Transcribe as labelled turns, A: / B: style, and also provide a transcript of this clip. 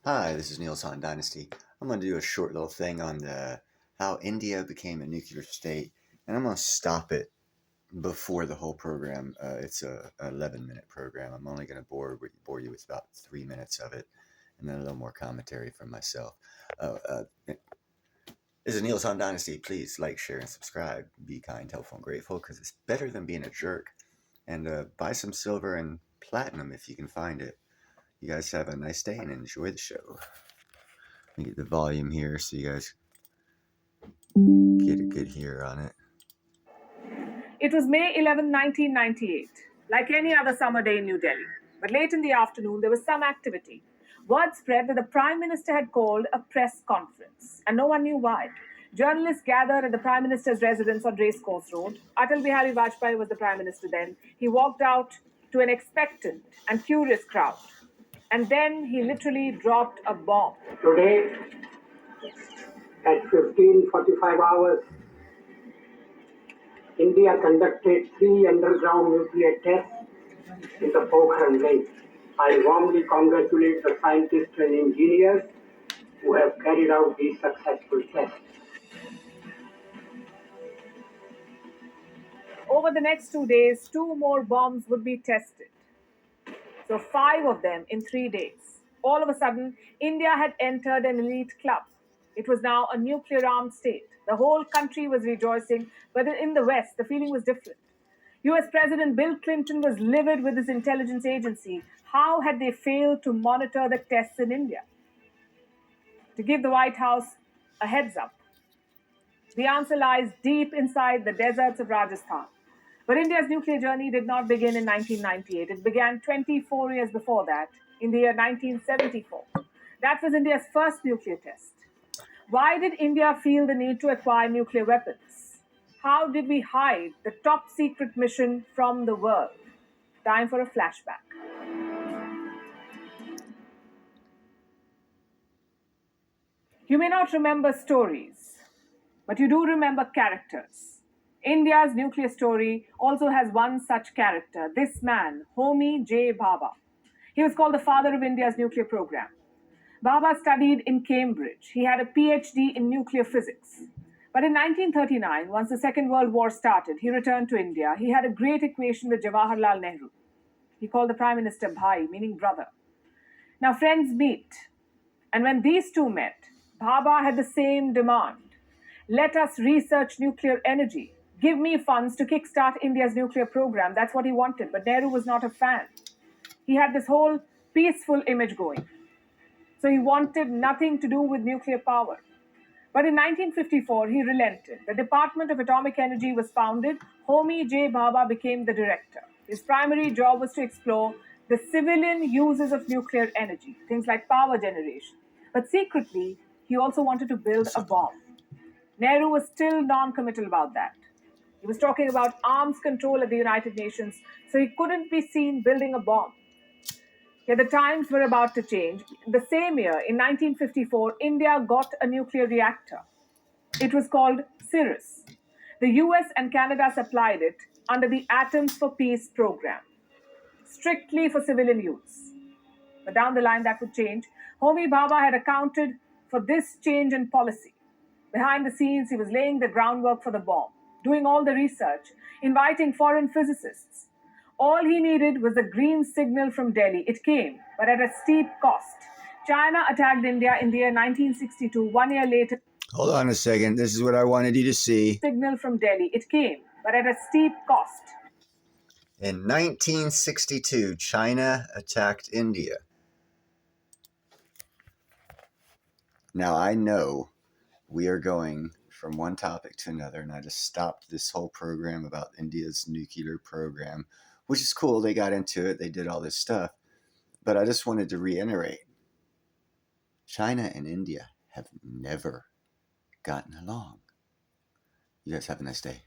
A: Hi, this is Neil's Han Dynasty. I'm going to do a short little thing on the how India became a nuclear state, and I'm going to stop it before the whole program. It's a 11-minute program. I'm only going to bore you with about 3 minutes of it, and then a little more commentary from myself. This is Neil's Han Dynasty. Please like, share, and subscribe. Be kind, helpful, and grateful, because it's better than being a jerk. And buy some silver and platinum if you can find it. You guys have a nice day and enjoy the show. Let me get the volume here so you guys get a good hear on it.
B: It was May 11, 1998, like any other summer day in New Delhi. But late in the afternoon, there was some activity. Word spread that the Prime Minister had called a press conference, and no one knew why. Journalists gathered at the Prime Minister's residence on Racecourse Road. Atal Bihari Vajpayee was the Prime Minister then. He walked out to an expectant and curious crowd. And then he literally dropped a bomb.
C: Today, at 15:45 hours, India conducted 3 underground nuclear tests in the Pokhran Lake. I warmly congratulate the scientists and engineers who have carried out these successful tests.
B: Over the next 2 days, 2 more bombs would be tested. So 5 of them in 3 days. All of a sudden, India had entered an elite club. It was now a nuclear armed state. The whole country was rejoicing, but in the West, the feeling was different. US President Bill Clinton was livid with his intelligence agency. How had they failed to monitor the tests in India? To give the White House a heads up. The answer lies deep inside the deserts of Rajasthan. But India's nuclear journey did not begin in 1998. It began 24 years before that, in the year 1974. That was India's first nuclear test. Why did India feel the need to acquire nuclear weapons? How did we hide the top secret mission from the world? Time for a flashback. You may not remember stories, but you do remember characters. India's nuclear story also has one such character, this man, Homi J. Bhabha. He was called the father of India's nuclear program. Bhabha studied in Cambridge. He had a PhD in nuclear physics. But in 1939, once the Second World War started, he returned to India. He had a great equation with Jawaharlal Nehru. He called the Prime Minister Bhai, meaning brother. Now, friends meet. And when these two met, Bhabha had the same demand. Let us research nuclear energy. Give me funds to kickstart India's nuclear program. That's what he wanted. But Nehru was not a fan. He had this whole peaceful image going. So he wanted nothing to do with nuclear power. But in 1954, he relented. The Department of Atomic Energy was founded. Homi J. Bhabha became the director. His primary job was to explore the civilian uses of nuclear energy, things like power generation. But secretly, he also wanted to build a bomb. Nehru was still non-committal about that. He was talking about arms control at the United Nations, so he couldn't be seen building a bomb. Yet the times were about to change. The same year, in 1954, India got a nuclear reactor. It was called Cirrus. The US and Canada supplied it under the Atoms for Peace program, strictly for civilian use. But down the line, that would change. Homi Bhabha had accounted for this change in policy. Behind the scenes, he was laying the groundwork for the bomb, doing all the research, inviting foreign physicists. All he needed was the green signal from Delhi. It came, but at a steep cost. China attacked India in the year 1962. 1 year later,
A: Hold on a second. This is what I wanted you to see.
B: signal from Delhi. It came, but at a steep cost.
A: In 1962, China attacked India. Now I know we are going from one topic to another, and I just stopped this whole program about India's nuclear program, which is cool. They got into it, they did all this stuff. But I just wanted to reiterate China and India have never gotten along. You guys have a nice day.